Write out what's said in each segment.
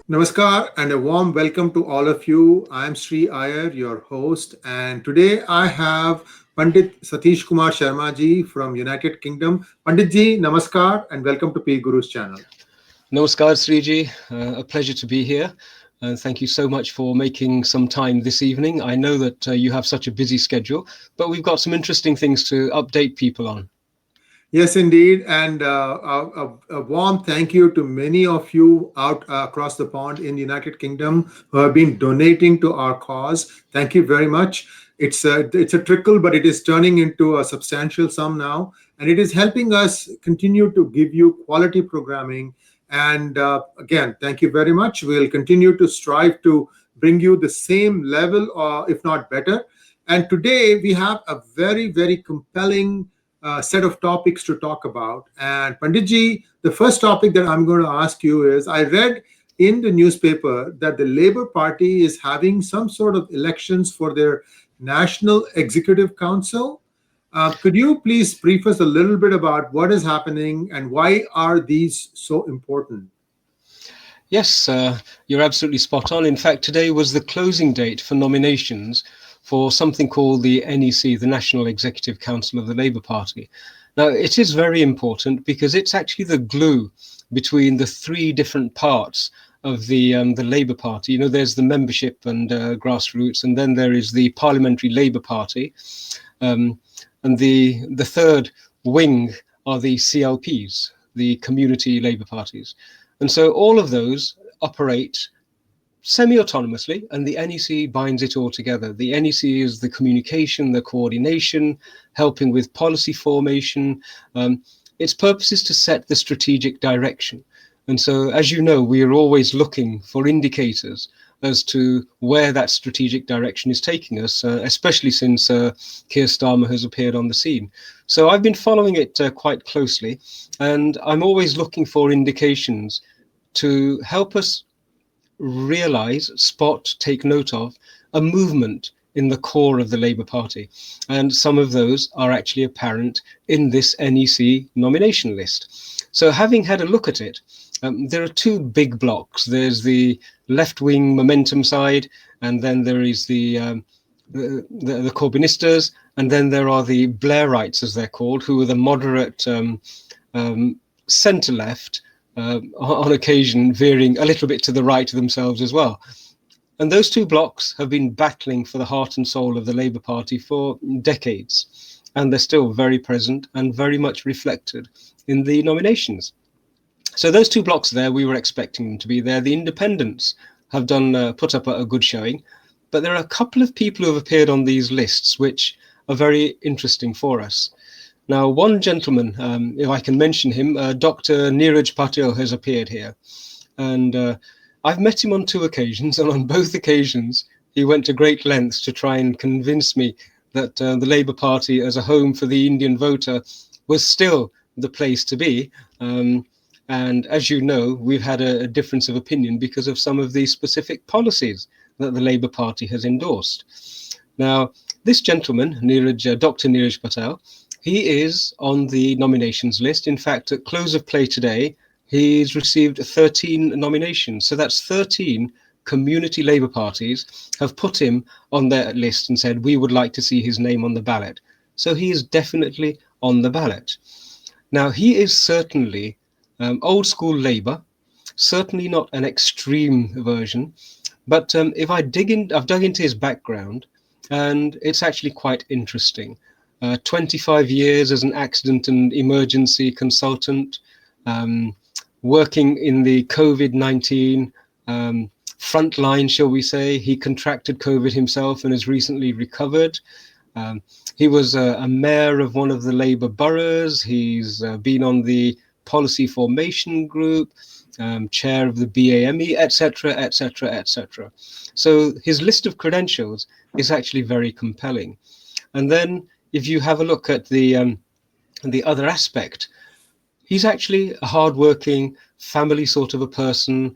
Namaskar and a warm welcome to all of you. I'm Sri Iyer, your host, and today I have Pandit Satish Kumar Sharma ji from United Kingdom. Pandit ji, namaskar and welcome to PGurus channel. Namaskar, Sriji. A pleasure to be here. And thank you so much for making some time this evening. I know that you have such a busy schedule, but we've got some interesting things to update people on. Yes, indeed. And a warm thank you to many of you out across the pond in the United Kingdom who have been donating to our cause. Thank you very much. It's a trickle, but it is turning into a substantial sum now. And it is helping us continue to give you quality programming. And again, thank you very much. We'll continue to strive to bring you the same level, if not better. And today we have a very, very compelling set of topics to talk about. And Panditji, the first topic that I'm going to ask you is, I read in the newspaper that the Labour Party is having some sort of elections for their National Executive Council. Could you please brief us a little bit about what is happening and why are these so important? Yes, you're absolutely spot on. In fact, today was the closing date for nominations for something called the NEC, the National Executive Council of the Labour Party. Now, it is very important because it's actually the glue between the three different parts of the Labour Party. You know, there's the membership and grassroots, and then there is the Parliamentary Labour Party. And the third wing are the CLPs, the Community Labour Parties. And so all of those operate semi-autonomously, and the NEC binds it all together. The NEC is the communication, the coordination, helping with policy formation. Its purpose is to set the strategic direction. And so, as you know, we are always looking for indicators as to where that strategic direction is taking us, especially since Keir Starmer has appeared on the scene. So I've been following it quite closely, and I'm always looking for indications to help us realize, spot, take note of a movement in the core of the Labour Party. And some of those are actually apparent in this NEC nomination list. So having had a look at it, there are two big blocks. There's the left-wing momentum side, and then there is the Corbynistas, and then there are the Blairites, as they're called, who are the moderate centre-left, on occasion veering a little bit to the right of themselves as well. And those two blocks have been battling for the heart and soul of the Labour Party for decades, and they're still very present and very much reflected in the nominations. So those two blocks there, we were expecting them to be there. The independents have put up a good showing, but there are a couple of people who have appeared on these lists which are very interesting for us. Now, one gentleman, if I can mention him, Dr. Neeraj Patel has appeared here. And I've met him on two occasions, and on both occasions, he went to great lengths to try and convince me that the Labour Party as a home for the Indian voter was still the place to be. And as you know, we've had a difference of opinion because of some of the specific policies that the Labour Party has endorsed. Now, this gentleman, Dr. Neeraj Patel, he is on the nominations list. In fact, at close of play today, he's received 13 nominations. So that's 13 community Labour parties have put him on their list and said, we would like to see his name on the ballot. So he is definitely on the ballot. Now, he is certainly old school Labour, certainly not an extreme version. But if I've dug into his background, and it's actually quite interesting. 25 years as an accident and emergency consultant, working in the COVID-19 front line, shall we say. He contracted COVID himself and has recently recovered. He was a mayor of one of the Labour boroughs. He's been on the policy formation group, chair of the BAME, etc., etc., etc. So his list of credentials is actually very compelling. And then if you have a look at the other aspect, he's actually a hardworking family sort of a person,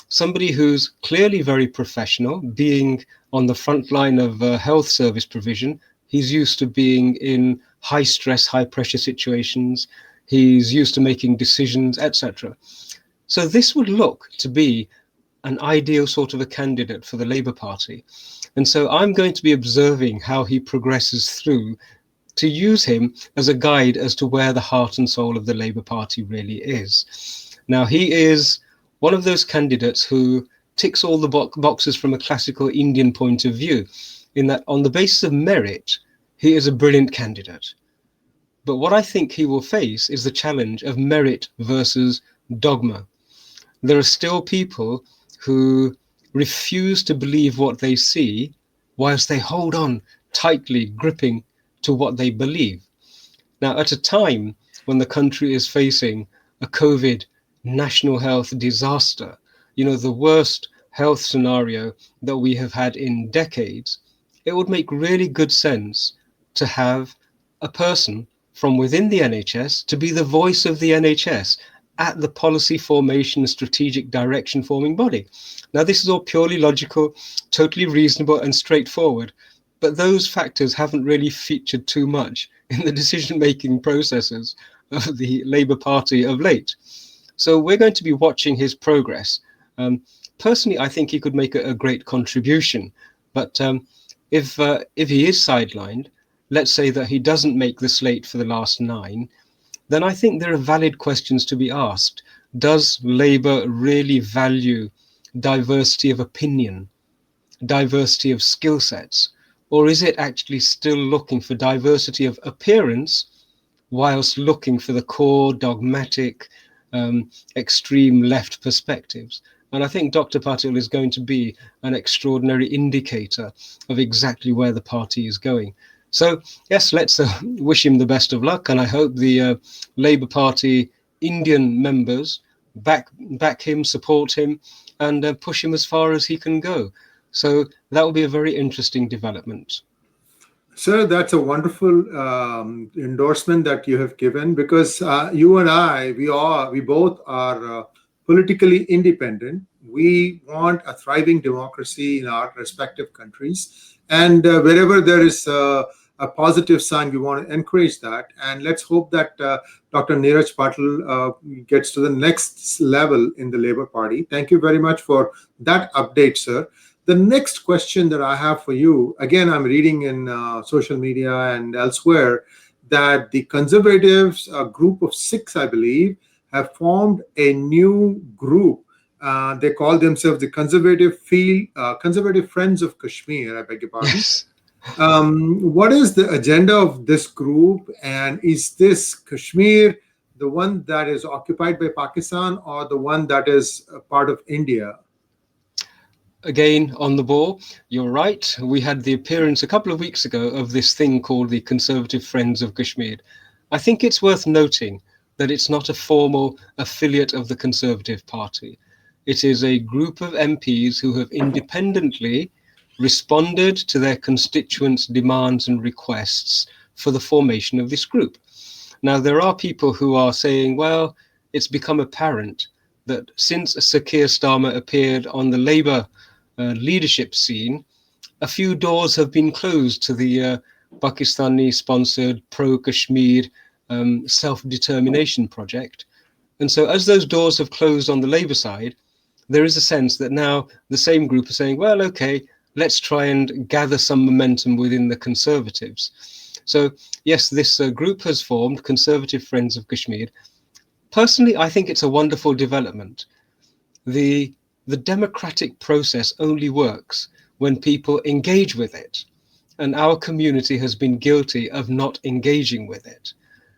somebody who's clearly very professional, being on the front line of health service provision. He's used to being in high stress, high pressure situations. He's used to making decisions, etc. So this would look to be an ideal sort of a candidate for the Labour Party. And so I'm going to be observing how he progresses through, to use him as a guide as to where the heart and soul of the Labour Party really is. Now, he is one of those candidates who ticks all the boxes from a classical Indian point of view, in that on the basis of merit, he is a brilliant candidate. But what I think he will face is the challenge of merit versus dogma. There are still people who refuse to believe what they see, whilst they hold on tightly, gripping to what they believe. Now, at a time when the country is facing a COVID national health disaster, the worst health scenario that we have had in decades, it would make really good sense to have a person from within the NHS to be the voice of the NHS at the policy formation, strategic direction forming body. Now, this is all purely logical, totally reasonable and straightforward, but those factors haven't really featured too much in the decision-making processes of the Labour Party of late. So we're going to be watching his progress. Personally, I think he could make a great contribution, but if he is sidelined, let's say that he doesn't make the slate for the last 9, then I think there are valid questions to be asked. Does Labour really value diversity of opinion, diversity of skill sets, or is it actually still looking for diversity of appearance whilst looking for the core dogmatic, extreme left perspectives? And I think Dr. Patil is going to be an extraordinary indicator of exactly where the party is going. So, yes, let's wish him the best of luck. And I hope the Labour Party Indian members back him, support him, and push him as far as he can go. So that will be a very interesting development. Sir, that's a wonderful endorsement that you have given, because you and I, we both are politically independent. We want a thriving democracy in our respective countries. And wherever there is a positive sign, we want to encourage that. And let's hope that Dr. Neeraj Patil gets to the next level in the Labour Party. Thank you very much for that update, sir. The next question that I have for you, again, I'm reading in social media and elsewhere that the Conservatives, a group of 6, I believe, have formed a new group. They call themselves the Conservative Friends of Kashmir, I beg your pardon. Yes. What is the agenda of this group, and is this Kashmir the one that is occupied by Pakistan or the one that is a part of India? Again, on the ball, you're right. We had the appearance a couple of weeks ago of this thing called the Conservative Friends of Kashmir. I think it's worth noting that it's not a formal affiliate of the Conservative Party. It is a group of MPs who have independently responded to their constituents' demands and requests for the formation of this group. Now, there are people who are saying, well, it's become apparent that since Sir Keir Starmer appeared on the Labour leadership scene, a few doors have been closed to the Pakistani-sponsored pro-Kashmir self-determination project. And so as those doors have closed on the Labour side, there is a sense that now the same group are saying, well, okay, let's try and gather some momentum within the Conservatives. So yes, this group has formed, Conservative Friends of Kashmir. Personally, I think it's a wonderful development. The democratic process only works when people engage with it. And our community has been guilty of not engaging with it.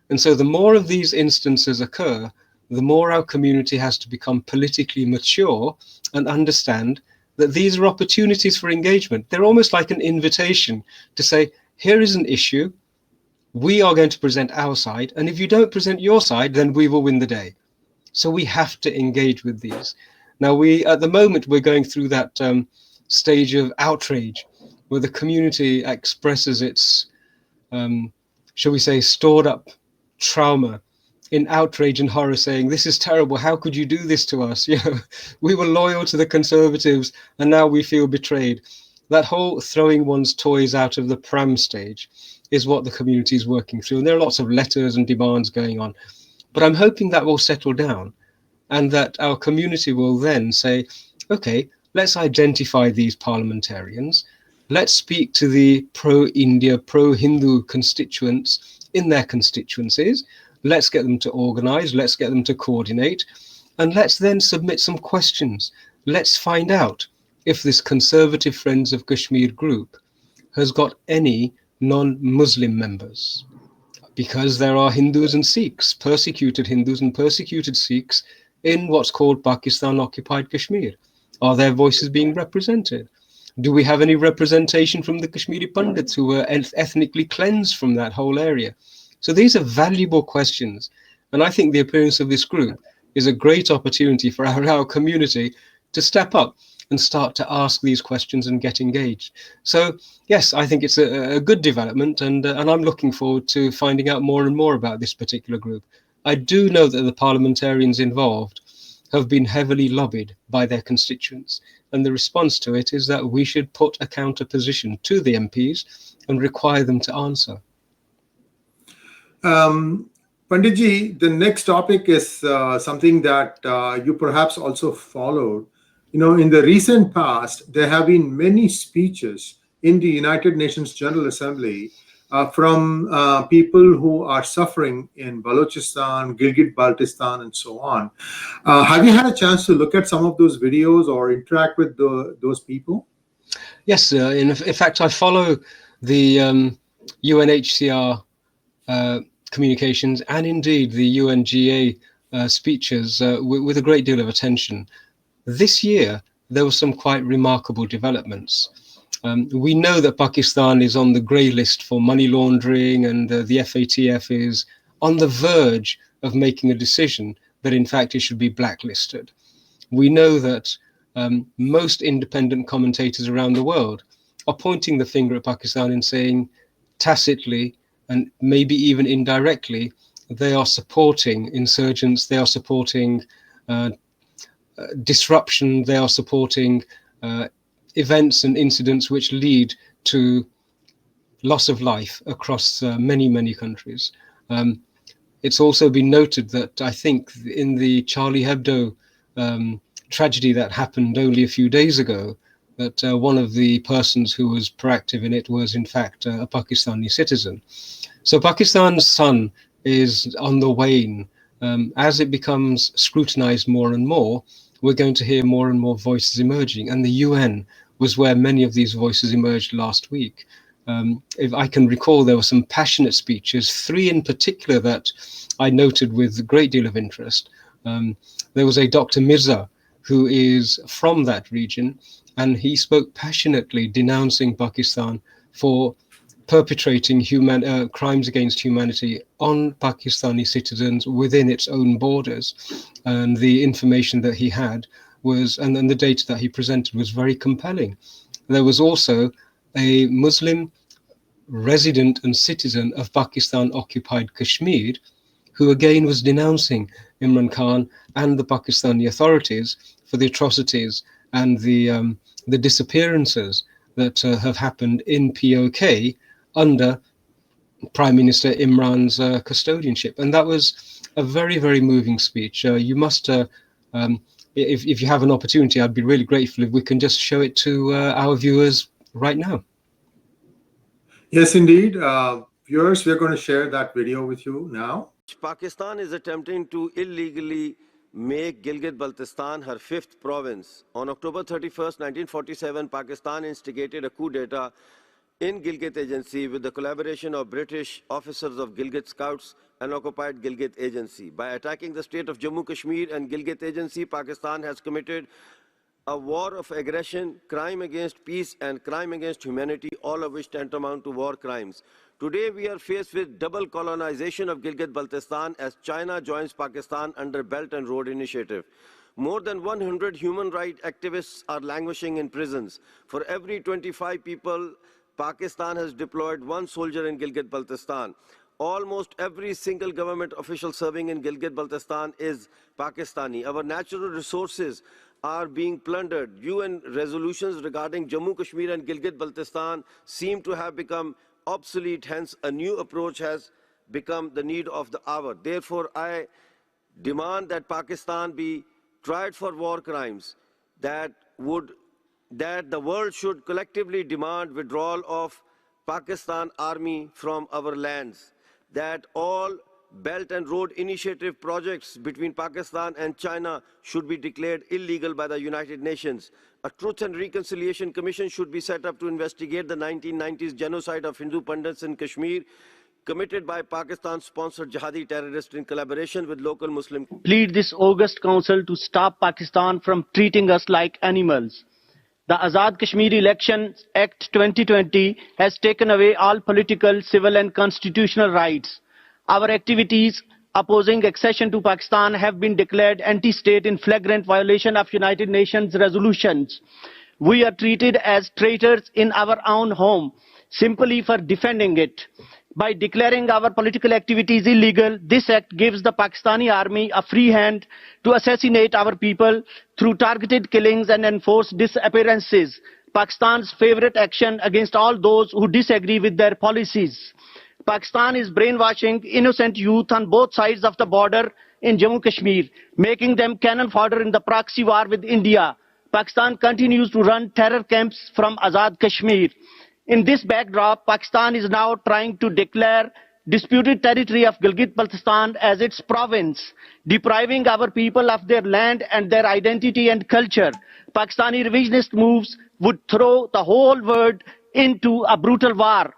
And so the more of these instances occur, the more our community has to become politically mature and understand that these are opportunities for engagement. They're almost like an invitation to say, here is an issue. We are going to present our side. And if you don't present your side, then we will win the day. So we have to engage with these. Now, at the moment, we're going through that stage of outrage where the community expresses its, shall we say, stored up trauma in outrage and horror, saying, this is terrible. How could you do this to us? We were loyal to the Conservatives and now we feel betrayed. That whole throwing one's toys out of the pram stage is what the community is working through. And there are lots of letters and demands going on. But I'm hoping that will settle down and that our community will then say, okay, let's identify these parliamentarians. Let's speak to the pro-India, pro-Hindu constituents in their constituencies. Let's get them to organize. Let's get them to coordinate. And let's then submit some questions. Let's find out if this Conservative Friends of Kashmir group has got any non-Muslim members. Because there are Hindus and Sikhs, persecuted Hindus and persecuted Sikhs in what's called Pakistan-occupied Kashmir. Are their voices being represented? Do we have any representation from the Kashmiri Pandits who were ethnically cleansed from that whole area? So these are valuable questions. And I think the appearance of this group is a great opportunity for our community to step up and start to ask these questions and get engaged. So yes, I think it's a good development, and I'm looking forward to finding out more and more about this particular group. I do know that the parliamentarians involved have been heavily lobbied by their constituents, and the response to it is that we should put a counter position to the MPs and require them to answer. Panditji, the next topic is something that you perhaps also followed. You know, in the recent past, there have been many speeches in the United Nations General Assembly from people who are suffering in Balochistan, Gilgit-Baltistan, and so on. Have you had a chance to look at some of those videos or interact with those people? Yes, in fact, I follow the UNHCR communications and indeed the UNGA speeches with a great deal of attention. This year, there were some quite remarkable developments. We know that Pakistan is on the grey list for money laundering, and the FATF is on the verge of making a decision that in fact it should be blacklisted. We know that most independent commentators around the world are pointing the finger at Pakistan and saying tacitly and maybe even indirectly, they are supporting insurgents, they are supporting disruption, they are supporting events and incidents which lead to loss of life across many, many countries. It's also been noted that I think in the Charlie Hebdo tragedy that happened only a few days ago, that one of the persons who was proactive in it was in fact a Pakistani citizen. So Pakistan's sun is on the wane. As it becomes scrutinized more and more, we're going to hear more and more voices emerging. And the UN was where many of these voices emerged last week. If I can recall, there were some passionate speeches, 3 in particular that I noted with a great deal of interest. There was a Dr. Mirza, who is from that region, and he spoke passionately denouncing Pakistan for perpetrating crimes against humanity on Pakistani citizens within its own borders. And the information that he had was, and then the data that he presented was very compelling. There was also a Muslim resident and citizen of Pakistan-occupied Kashmir, who again was denouncing Imran Khan and the Pakistani authorities for the atrocities and the disappearances that have happened in POK under Prime Minister Imran's custodianship. And that was a very, very moving speech. You must, if you have an opportunity, I'd be really grateful if we can just show it to our viewers right now. Yes, indeed. Viewers, we're going to share that video with you now. Pakistan is attempting to illegally make Gilgit-Baltistan her 5th province. On October 31st, 1947, Pakistan instigated a coup d'etat in Gilgit Agency with the collaboration of British officers of Gilgit Scouts and occupied Gilgit Agency. By attacking the state of Jammu Kashmir and Gilgit Agency, Pakistan has committed a war of aggression, crime against peace and crime against humanity, all of which tantamount to war crimes. Today we are faced with double colonization of Gilgit-Baltistan as China joins Pakistan under Belt and Road Initiative. More than 100 human rights activists are languishing in prisons. For every 25 people, Pakistan has deployed 1 soldier in Gilgit-Baltistan. Almost every single government official serving in Gilgit-Baltistan is Pakistani. Our natural resources are being plundered. UN resolutions regarding Jammu Kashmir and Gilgit-Baltistan seem to have become obsolete. Hence, a new approach has become the need of the hour. Therefore, I demand that Pakistan be tried for war crimes, that the world should collectively demand withdrawal of Pakistan army from our lands, that all Belt and Road Initiative projects between Pakistan and China should be declared illegal by the United Nations. A Truth and Reconciliation Commission should be set up to investigate the 1990s genocide of Hindu Pandits in Kashmir, committed by Pakistan-sponsored jihadi terrorists in collaboration with local Muslim. Plead this August Council to stop Pakistan from treating us like animals. The Azad Kashmir Elections Act 2020 has taken away all political, civil and constitutional rights. Our activities opposing accession to Pakistan have been declared anti-state in flagrant violation of United Nations resolutions. We are treated as traitors in our own home simply for defending it. By declaring our political activities illegal, this act gives the Pakistani army a free hand to assassinate our people through targeted killings and enforced disappearances, Pakistan's favorite action against all those who disagree with their policies. Pakistan is brainwashing innocent youth on both sides of the border in Jammu Kashmir, making them cannon fodder in the proxy war with India. Pakistan continues to run terror camps from Azad Kashmir. In this backdrop, Pakistan is now trying to declare disputed territory of Gilgit-Baltistan as its province, depriving our people of their land and their identity and culture. Pakistani revisionist moves would throw the whole world into a brutal war.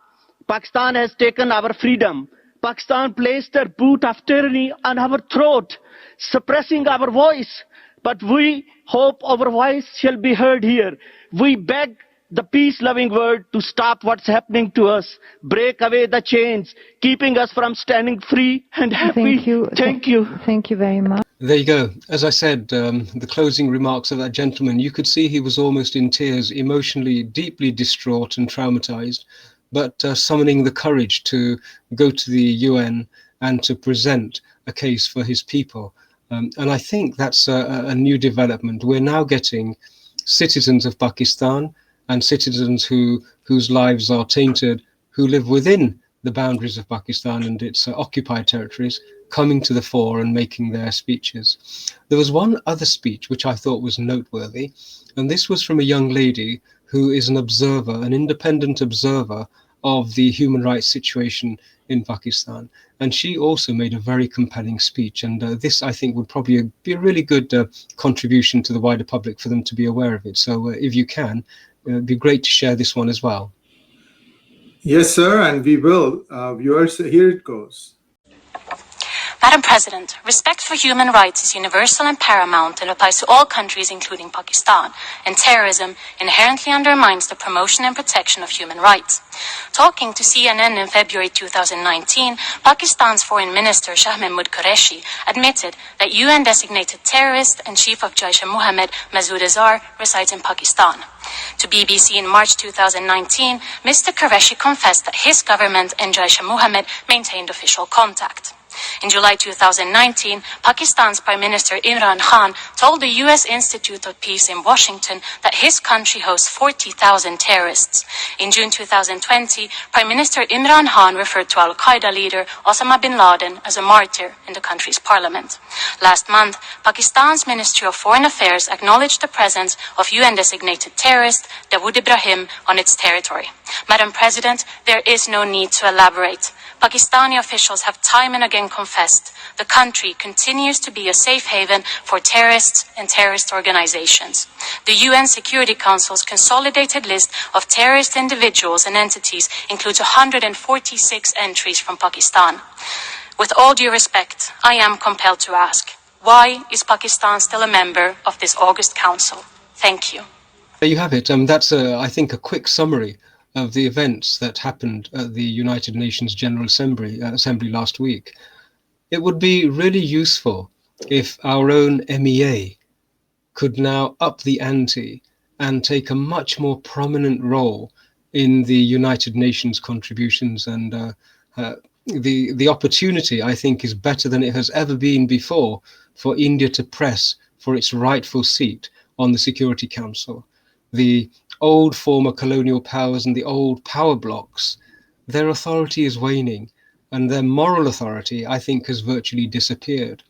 Pakistan has taken our freedom. Pakistan placed their boot of tyranny on our throat, suppressing our voice. But we hope our voice shall be heard here. We beg the peace-loving world to stop what's happening to us, break away the chains, keeping us from standing free and happy. Thank you. Thank you very much. There you go. As I said, the closing remarks of that gentleman, you could see he was almost in tears, emotionally, deeply distraught and traumatized, but summoning the courage to go to the UN and to present a case for his people. And I think that's a new development. We're now getting citizens of Pakistan and citizens whose lives are tainted, who live within the boundaries of Pakistan and its occupied territories, coming to the fore and making their speeches. There was one other speech which I thought was noteworthy, and this was from a young lady who is an observer, an independent observer of the human rights situation in Pakistan. And she also made a very compelling speech. And this, I think, would probably be a really good contribution to the wider public for them to be aware of it. So if you can, it'd be great to share this one as well. Yes, sir, and we will. Viewers, here it goes. Madam President, respect for human rights is universal and paramount and applies to all countries, including Pakistan, and terrorism inherently undermines the promotion and protection of human rights. Talking to CNN in February 2019, Pakistan's Foreign Minister Shah Mahmood Qureshi admitted that UN-designated terrorist and chief of Jaish-e-Mohammed Masood Azhar resides in Pakistan. To BBC in March 2019, Mr. Qureshi confessed that his government and Jaish-e-Mohammed maintained official contact. In July 2019, Pakistan's Prime Minister Imran Khan told the U.S. Institute of Peace in Washington that his country hosts 40,000 terrorists. In June 2020, Prime Minister Imran Khan referred to Al-Qaeda leader Osama bin Laden as a martyr in the country's parliament. Last month, Pakistan's Ministry of Foreign Affairs acknowledged the presence of UN-designated terrorist Dawood Ibrahim on its territory. Madam President, there is no need to elaborate. Pakistani officials have time and again confessed the country continues to be a safe haven for terrorists and terrorist organizations. The UN Security Council's consolidated list of terrorist individuals and entities includes 146 entries from Pakistan. With all due respect, I am compelled to ask, why is Pakistan still a member of this August Council? Thank you. There you have it. That's, I think, a quick summary of the events that happened at the United Nations General Assembly last week. It would be really useful if our own MEA could now up the ante and take a much more prominent role in the United Nations contributions. And the opportunity, I think, is better than it has ever been before for India to press for its rightful seat on the Security Council. The old former colonial powers and the old power blocks their authority is waning, and their moral authority, I think, has virtually disappeared.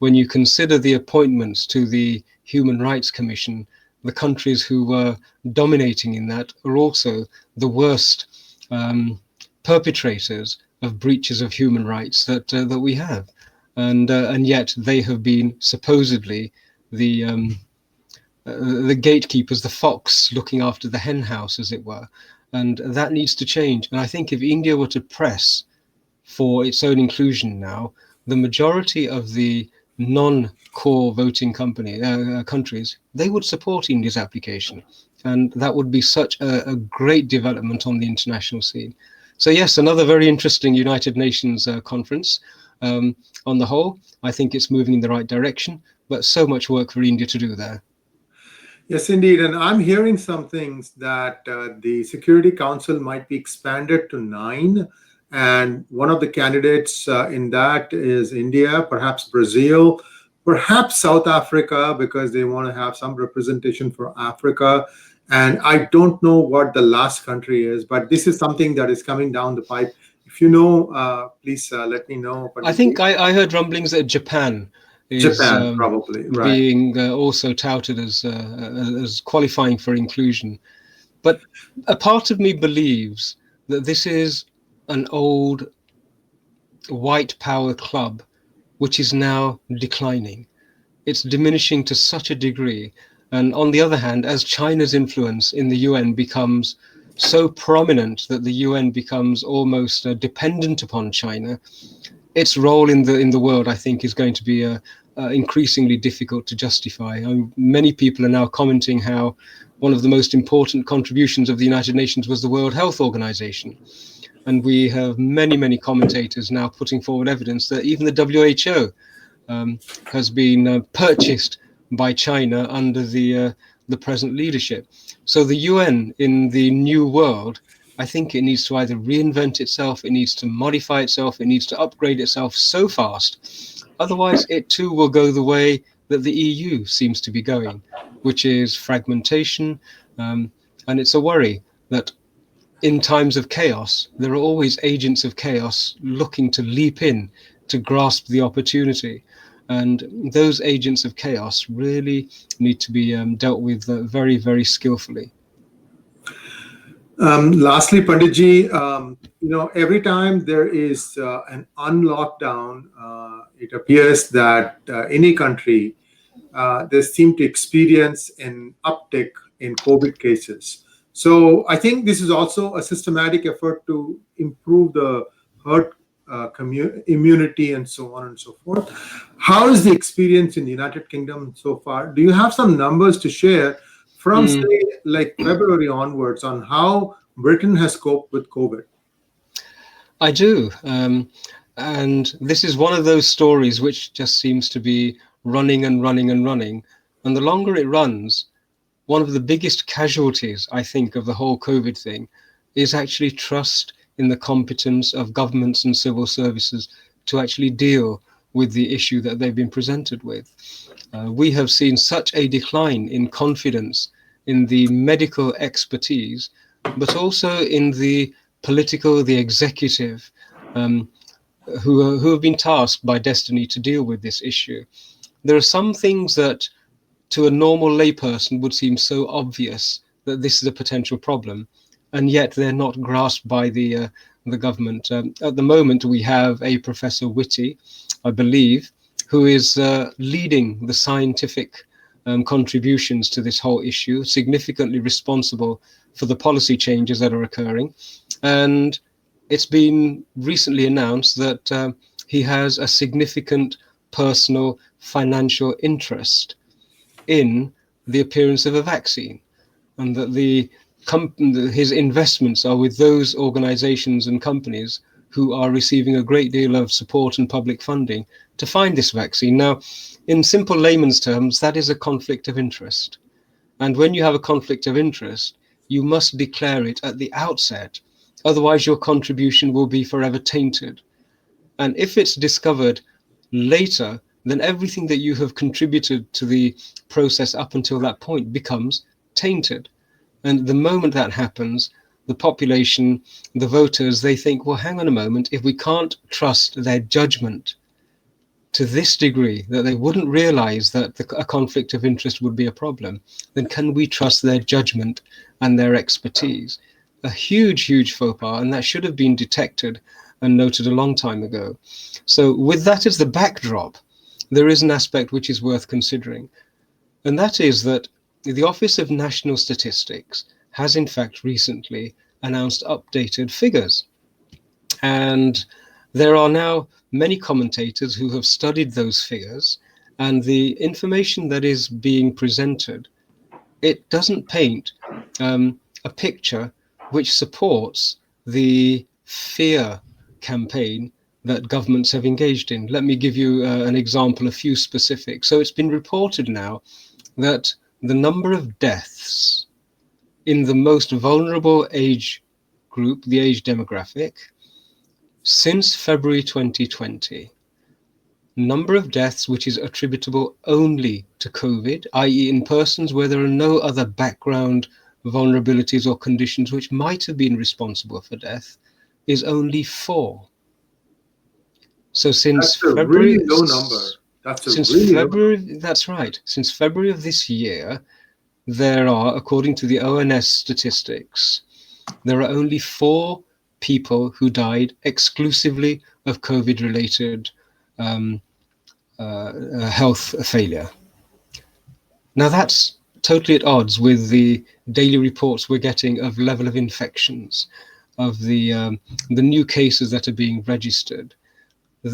When you consider the appointments to the Human Rights Commission, the countries who were dominating in that are also the worst perpetrators of breaches of human rights that we have, and yet they have been supposedly the gatekeepers, the fox looking after the hen house, as it were, and that needs to change. And I think if India were to press for its own inclusion now, the majority of the non-core voting countries, they would support India's application, and that would be such a great development on the international scene. So yes, another very interesting United Nations conference. On the whole, I think it's moving in the right direction, but so much work for India to do there. Yes, indeed. And I'm hearing some things that the Security Council might be expanded to 9. And one of the candidates in that is India, perhaps Brazil, perhaps South Africa, because they want to have some representation for Africa. And I don't know what the last country is, but this is something that is coming down the pipe. If you know, please let me know. I think I heard rumblings that Japan is probably right. being also touted as qualifying for inclusion. But a part of me believes that this is an old white power club which is now declining. It's diminishing to such a degree. And on the other hand, as China's influence in the UN becomes so prominent that the UN becomes almost dependent upon China, its role in the world, I think, is going to be increasingly difficult to justify. Many people are now commenting how one of the most important contributions of the United Nations was the World Health Organization. And we have many commentators now putting forward evidence that even the WHO has been purchased by China under the present leadership. So the UN in the new world, I think it needs to either reinvent itself, it needs to modify itself, it needs to upgrade itself so fast. Otherwise, it too will go the way that the EU seems to be going, which is fragmentation. And it's a worry that in times of chaos, there are always agents of chaos looking to leap in to grasp the opportunity. And those agents of chaos really need to be dealt with very skillfully. Lastly, Panditji, every time there is an unlockdown, it appears that any country, they seem to experience an uptick in COVID cases. So I think this is also a systematic effort to improve the herd immunity and so on and so forth. How is the experience in the United Kingdom so far? Do you have some numbers to share from, say, like February onwards on how Britain has coped with COVID? I do. And this is one of those stories which just seems to be running and running and running. And the longer it runs, one of the biggest casualties, I think, of the whole COVID thing is actually trust in the competence of governments and civil services to actually deal with the issue that they've been presented with. We have seen such a decline in confidence in the medical expertise, but also in the political, the executive, who have been tasked by destiny to deal with this issue. There are some things that to a normal layperson would seem so obvious that this is a potential problem, and yet they're not grasped by the government. At the moment, we have a Professor Whitty, I believe, who is leading the scientific contributions to this whole issue, significantly responsible for the policy changes that are occurring. And it's been recently announced that he has a significant personal financial interest in the appearance of a vaccine, and that his investments are with those organizations and companies who are receiving a great deal of support and public funding to find this vaccine. Now, in simple layman's terms, that is a conflict of interest. And when you have a conflict of interest, you must declare it at the outset. Otherwise, your contribution will be forever tainted. And if it's discovered later, then everything that you have contributed to the process up until that point becomes tainted. And the moment that happens, the population, the voters, they think, well, hang on a moment, if we can't trust their judgment to this degree that they wouldn't realize that a conflict of interest would be a problem, then can we trust their judgment and their expertise? A huge, huge faux pas, and that should have been detected and noted a long time ago. So with that as the backdrop, there is an aspect which is worth considering, and that is that the Office of National Statistics has in fact recently announced updated figures. And there are now many commentators who have studied those figures, and the information that is being presented, it doesn't paint a picture which supports the fear campaign that governments have engaged in. Let me give you an example, a few specifics. So it's been reported now that the number of deaths in the most vulnerable age group, the age demographic, since February 2020, number of deaths which is attributable only to COVID, i.e. in persons where there are no other background vulnerabilities or conditions which might have been responsible for death, is only 4. So since That's a February, really low number. That's a since really February, low. that's right. Since February of this year, there are, according to the ONS statistics, there are only 4 people who died exclusively of COVID-related health failure. Now that's totally at odds with the daily reports we're getting of level of infections, of the new cases that are being registered.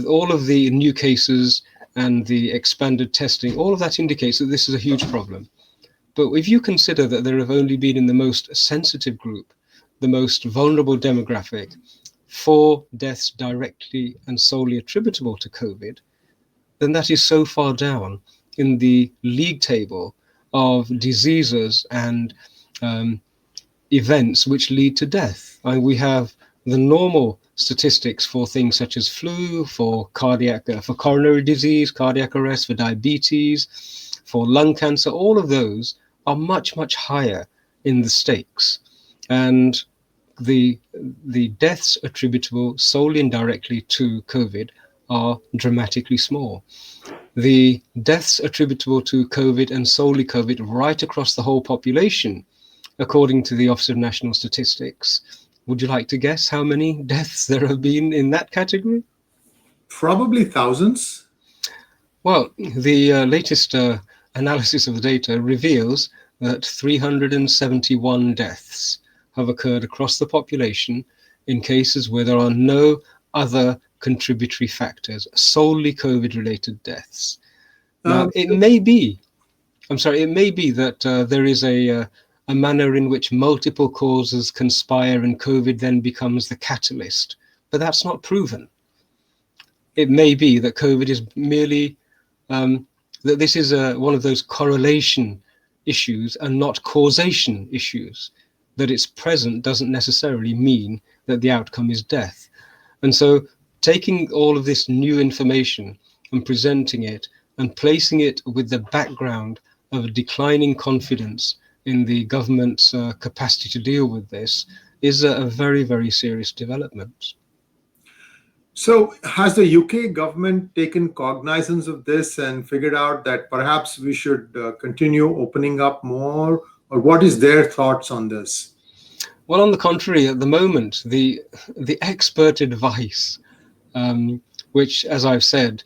All of the new cases and the expanded testing, all of that indicates that this is a huge problem. But if you consider that there have only been in the most sensitive group, the most vulnerable demographic, 4 deaths directly and solely attributable to COVID, then that is so far down in the league table of diseases and events which lead to death. And we have the normal statistics for things such as flu, for coronary disease, cardiac arrest, for diabetes, for lung cancer. All of those are much, much higher in the stakes. And the deaths attributable solely and directly to COVID are dramatically small. The deaths attributable to COVID and solely COVID right across the whole population, according to the Office of National Statistics, would you like to guess how many deaths there have been in that category? Probably thousands. Well, the latest analysis of the data reveals that 371 deaths have occurred across the population in cases where there are no other contributory factors, solely COVID-related deaths. Now, it may be that there is a manner in which multiple causes conspire and COVID then becomes the catalyst, but that's not proven. It may be that COVID is merely, that this is one of those correlation issues and not causation issues. That it's present doesn't necessarily mean that the outcome is death. And so taking all of this new information and presenting it and placing it with the background of declining confidence in the government's capacity to deal with this is a very, very serious development. So has the UK government taken cognizance of this and figured out that perhaps we should continue opening up more, or what is their thoughts on this? Well, on the contrary, at the moment, the expert advice, which, as I've said,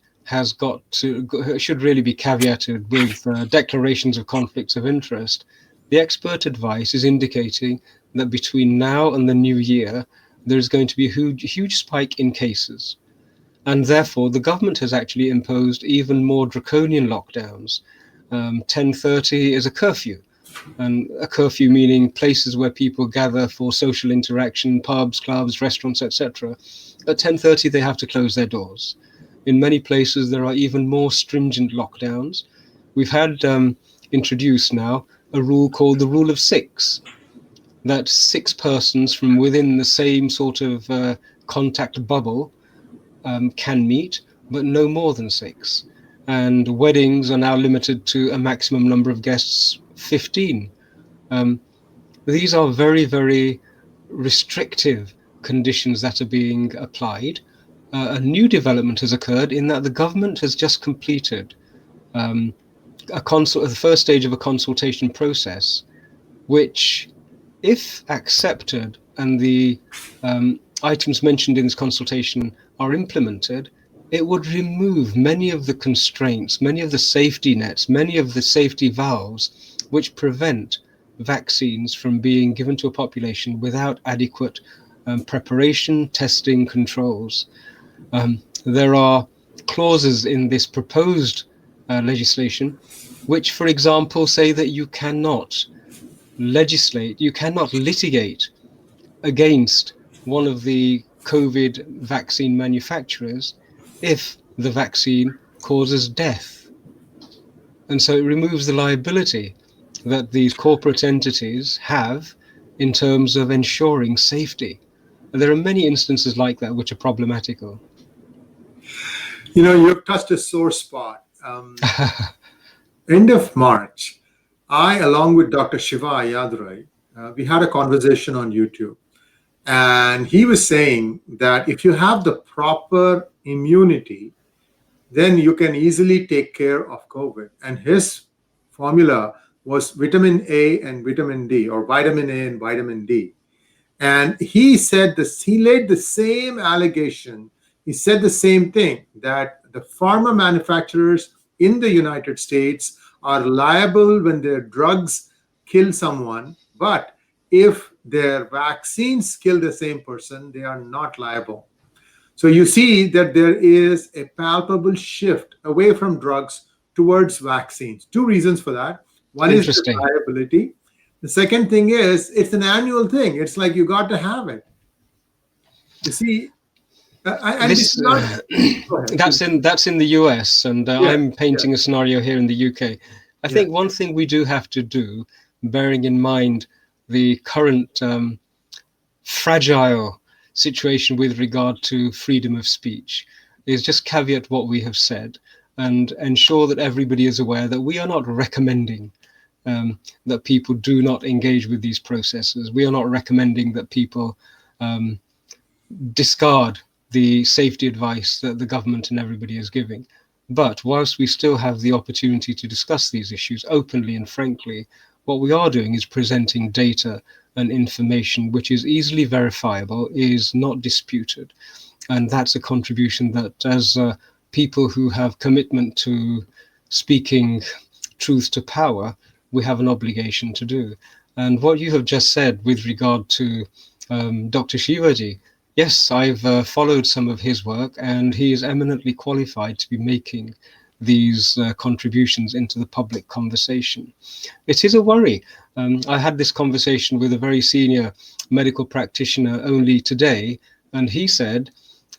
should really be caveated with declarations of conflicts of interest. The expert advice is indicating that between now and the new year, there's going to be a huge spike in cases. And therefore, the government has actually imposed even more draconian lockdowns. 10:30 is a curfew. And a curfew meaning places where people gather for social interaction, pubs, clubs, restaurants, etc. At 10:30, they have to close their doors. In many places, there are even more stringent lockdowns. We've had introduced now a rule called the rule of 6, that 6 persons from within the same sort of contact bubble can meet, but no more than 6. And weddings are now limited to a maximum number of guests, 15. These are very, very restrictive conditions that are being applied. A new development has occurred in that the government has just completed the first stage of a consultation process, which, if accepted and the items mentioned in this consultation are implemented, it would remove many of the constraints, many of the safety nets, many of the safety valves which prevent vaccines from being given to a population without adequate preparation, testing, controls. There are clauses in this proposed legislation which, for example, say that you cannot litigate against one of the COVID vaccine manufacturers if the vaccine causes death. And so it removes the liability that these corporate entities have in terms of ensuring safety. And there are many instances like that which are problematical. You've touched a sore spot. End of March, I, along with Dr. Shiva Ayadurai, we had a conversation on YouTube. And he was saying that if you have the proper immunity, then you can easily take care of COVID. And his formula was vitamin A and vitamin D, or vitamin A and vitamin D. And he said this, he laid the same allegation. He said the same thing, that the pharma manufacturers in the United States are liable when their drugs kill someone, but if their vaccines kill the same person, they are not liable. So you see that there is a palpable shift away from drugs towards vaccines. Two reasons for that. One is the liability. The second thing is it's an annual thing. It's like you got to have it. You see, that's in the US, and I'm painting a scenario here in the UK. I think one thing we do have to do, bearing in mind the current fragile situation with regard to freedom of speech, is just caveat what we have said and ensure that everybody is aware that we are not recommending that people do not engage with these processes. We are not recommending that people discard the safety advice that the government and everybody is giving. But whilst we still have the opportunity to discuss these issues openly and frankly, what we are doing is presenting data and information which is easily verifiable, is not disputed. And that's a contribution that, as people who have commitment to speaking truth to power, we have an obligation to do. And what you have just said with regard to Dr. Shivaji, yes, I've followed some of his work, and he is eminently qualified to be making these contributions into the public conversation. It is a worry. I had this conversation with a very senior medical practitioner only today, and he said,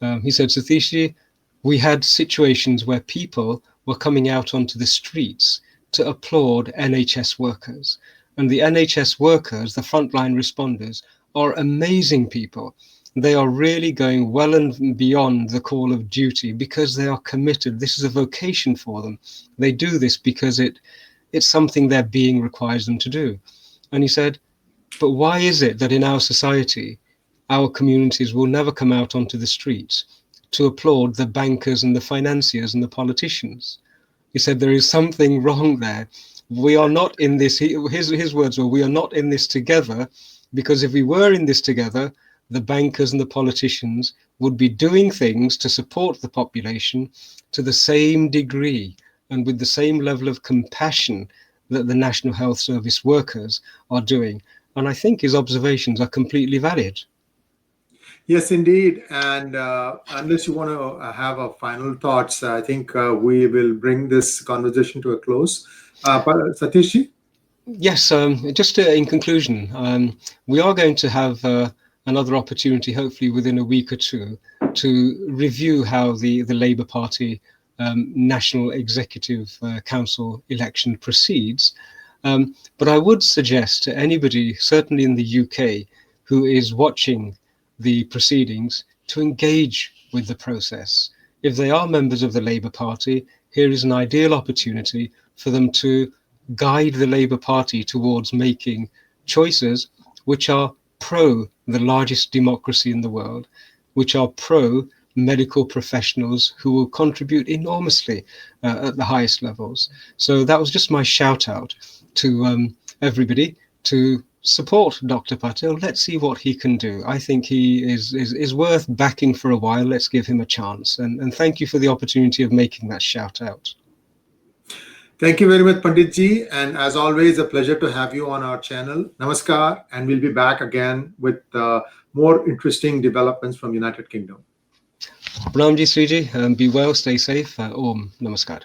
Satish, we had situations where people were coming out onto the streets to applaud NHS workers. And the NHS workers, the frontline responders, are amazing people. They are really going well and beyond the call of duty because they are committed. This is a vocation for them. They do this because it's something their being requires them to do. And he said, but why is it that in our society, our communities will never come out onto the streets to applaud the bankers and the financiers and the politicians? He said, there is something wrong there. We are not in this, his words were, we are not in this together, because if we were in this together, the bankers and the politicians would be doing things to support the population to the same degree and with the same level of compassion that the National Health Service workers are doing. And I think his observations are completely valid. Yes, indeed. And unless you want to have a final thoughts, I think we will bring this conversation to a close. Satish? Yes, just in conclusion, we are going to have another opportunity, hopefully within a week or two, to review how the Labour Party National Executive Council election proceeds. But I would suggest to anybody, certainly in the UK, who is watching the proceedings, to engage with the process. If they are members of the Labour Party, here is an ideal opportunity for them to guide the Labour Party towards making choices which are pro the largest democracy in the world, which are pro medical professionals who will contribute enormously at the highest levels. So that was just my shout out to everybody to support Dr. Patel. Let's see what he can do. I think he is worth backing for a while. Let's give him a chance. And thank you for the opportunity of making that shout out. Thank you very much, Pandit Ji. And as always, a pleasure to have you on our channel. Namaskar. And we'll be back again with more interesting developments from United Kingdom. Pranam ji, Sriji. Be well, stay safe. Om Namaskar.